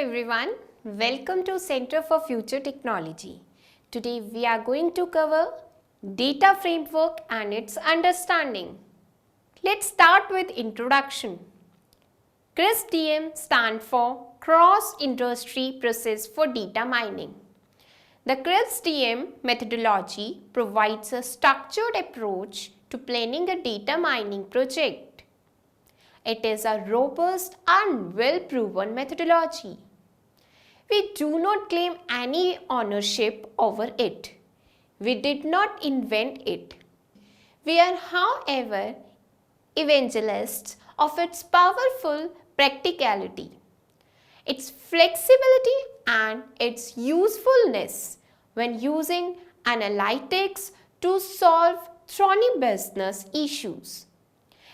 everyone, welcome to Center for Future Technology. Today we are going to cover data framework and its understanding. Let's start with introduction. CRISPDM stands for Cross-Industry Process for Data Mining. The CRISPDM methodology provides a structured approach to planning a data mining project. It is a robust and well-proven methodology. We do not claim any ownership over it. We did not invent it. We are, however, evangelists of its powerful practicality, its flexibility and its usefulness when using analytics to solve thorny business issues.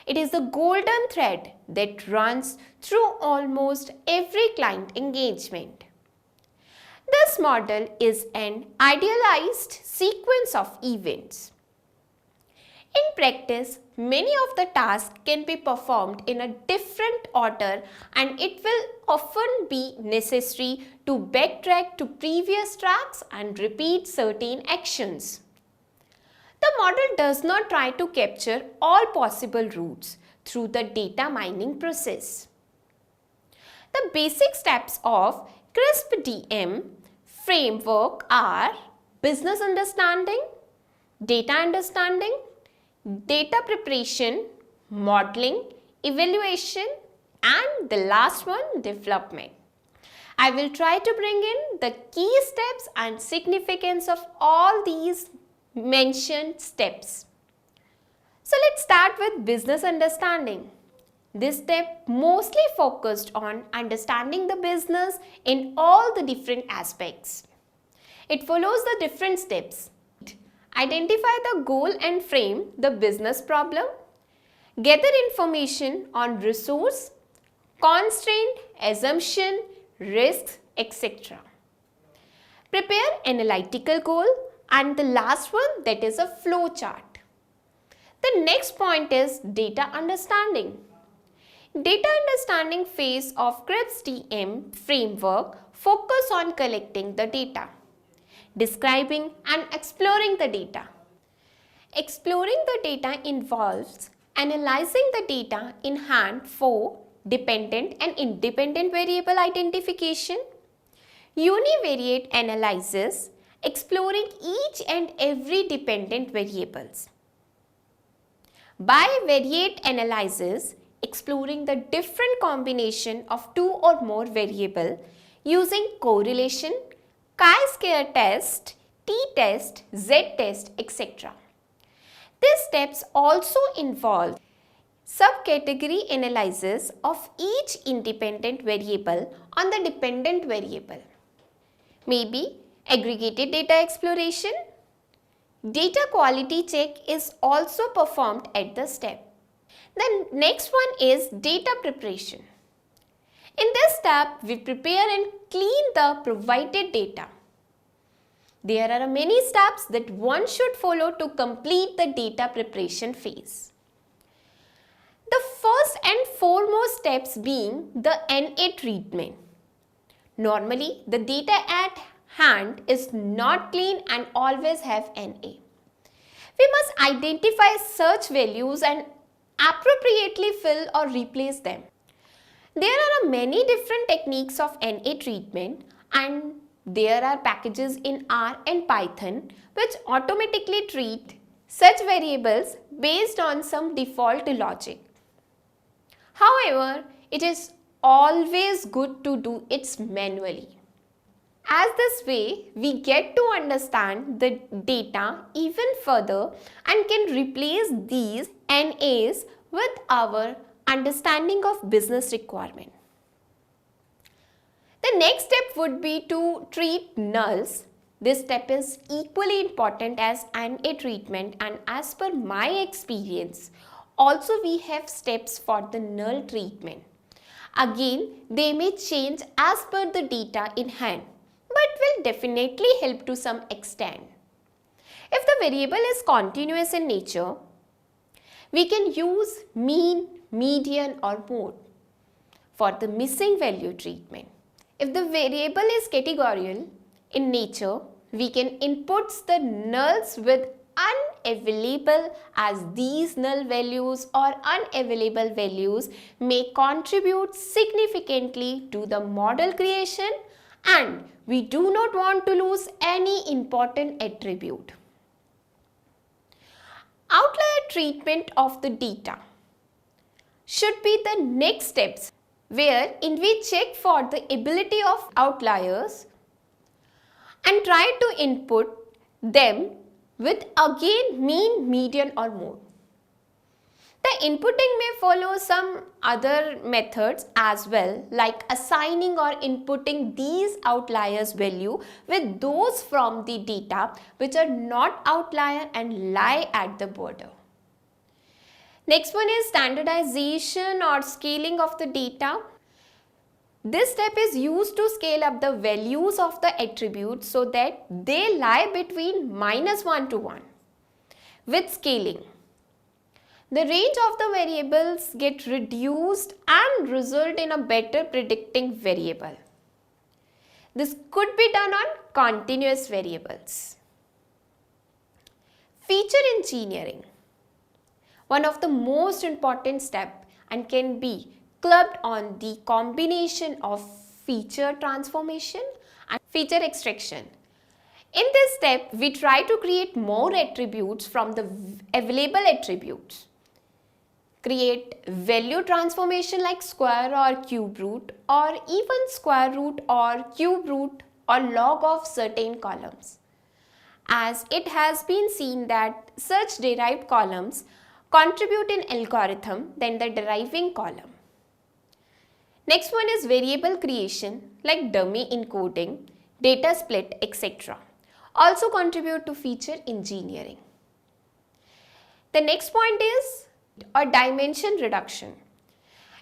It is the golden thread that runs through almost every client engagement. This model is an idealized sequence of events. In practice, many of the tasks can be performed in a different order and it will often be necessary to backtrack to previous tracks and repeat certain actions. The model does not try to capture all possible routes through the data mining process. The basic steps of CRISPDM framework are business understanding, data preparation, modeling, evaluation, and the last one, development. I will try to bring in the key steps and significance of all these mentioned steps. So let's start with business understanding. This step mostly focused on understanding the business in all the different aspects. It follows the different steps. Identify the goal and frame the business problem. Gather information on resource, constraint, assumption, risks, etc. Prepare analytical goal. And the last one, that is a flow chart. The next point is data understanding. Data understanding phase of CRISPDM framework focus on collecting the data, describing and exploring the data. Exploring the data involves analyzing the data in hand for dependent and independent variable identification, univariate analysis, exploring each and every dependent variables. Bivariate analysis, exploring the different combination of two or more variable using correlation, chi-square test, t-test, z-test, etc. These steps also involve subcategory analysis of each independent variable on the dependent variable. Maybe aggregated data exploration. Data quality check is also performed at the step. The next one is data preparation. In this step, we prepare and clean the provided data. There are many steps that one should follow to complete the data preparation phase. The first and foremost steps being the NA treatment. Normally, the data at hand is not clean and always have NA. We must identify such values and appropriately fill or replace them. There are many different techniques of NA treatment and there are packages in R and Python which automatically treat such variables based on some default logic. However, it is always good to do it manually. As this way, we get to understand the data even further and can replace these NAs with our understanding of business requirement. The next step would be to treat nulls. This step is equally important as NA treatment and as per my experience, also we have steps for the null treatment. Again, they may change as per the data in hand, but will definitely help to some extent. If the variable is continuous in nature, we can use mean, median or mode for the missing value treatment. If the variable is categorical in nature, we can input the nulls with unavailable, as these null values or unavailable values may contribute significantly to the model creation, and we do not want to lose any important attribute. Outlier treatment of the data should be the next steps, wherein we check for the ability of outliers and try to input them with again mean, median or mode. The inputting may follow some other methods as well, like assigning or inputting these outliers value with those from the data which are not outlier and lie at the border. Next one is standardization or scaling of the data. This step is used to scale up the values of the attributes so that they lie between -1 to 1. With scaling, the range of the variables get reduced and result in a better predicting variable. This could be done on continuous variables. Feature engineering, one of the most important steps, and can be clubbed on the combination of feature transformation and feature extraction. In this step, we try to create more attributes from the available attributes. Create value transformation like square or cube root, or even square root or cube root or log of certain columns, as it has been seen that such derived columns contribute in algorithm than the deriving column. Next one is variable creation like dummy encoding, data split, etc. Also contribute to feature engineering. The next point is a dimension reduction.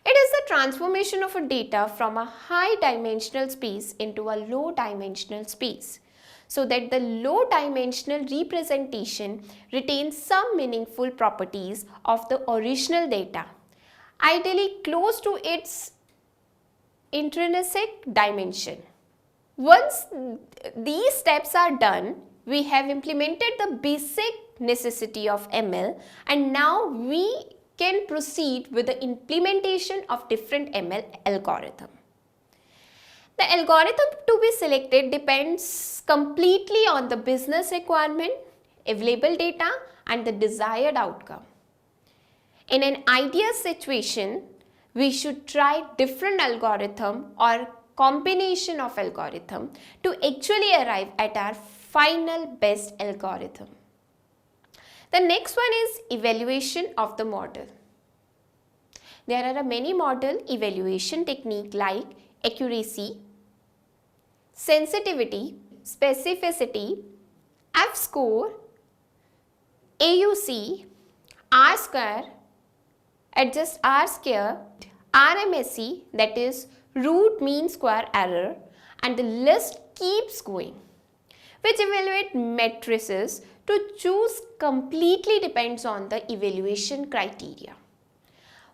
It is the transformation of a data from a high dimensional space into a low dimensional space, so that the low dimensional representation retains some meaningful properties of the original data, ideally close to its intrinsic dimension. Once these steps are done, we have implemented the basic necessity of ML, and now we can proceed with the implementation of different ML algorithm. The algorithm to be selected depends completely on the business requirement, available data, and the desired outcome. In an ideal situation, we should try different algorithm or combination of algorithm to actually arrive at our final best algorithm. The next one is evaluation of the model. There are many model evaluation techniques like accuracy, sensitivity, specificity, F-score, AUC, R-square, adjust R-square, RMSE, that is root mean square error, and the list keeps going, which evaluate matrices. To choose completely depends on the evaluation criteria.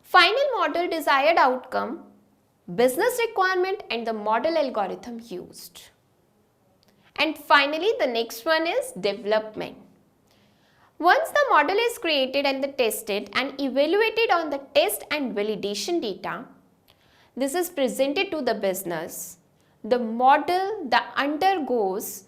Final model desired outcome, business requirement, and the model algorithm used. And finally, the next one is development. Once the model is created and tested and evaluated on the test and validation data, this is presented to the business. The model undergoes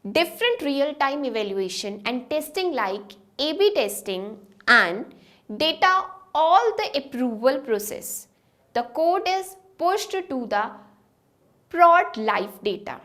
different real-time evaluation and testing like A/B testing and data all the approval process. The code is pushed to the prod live data.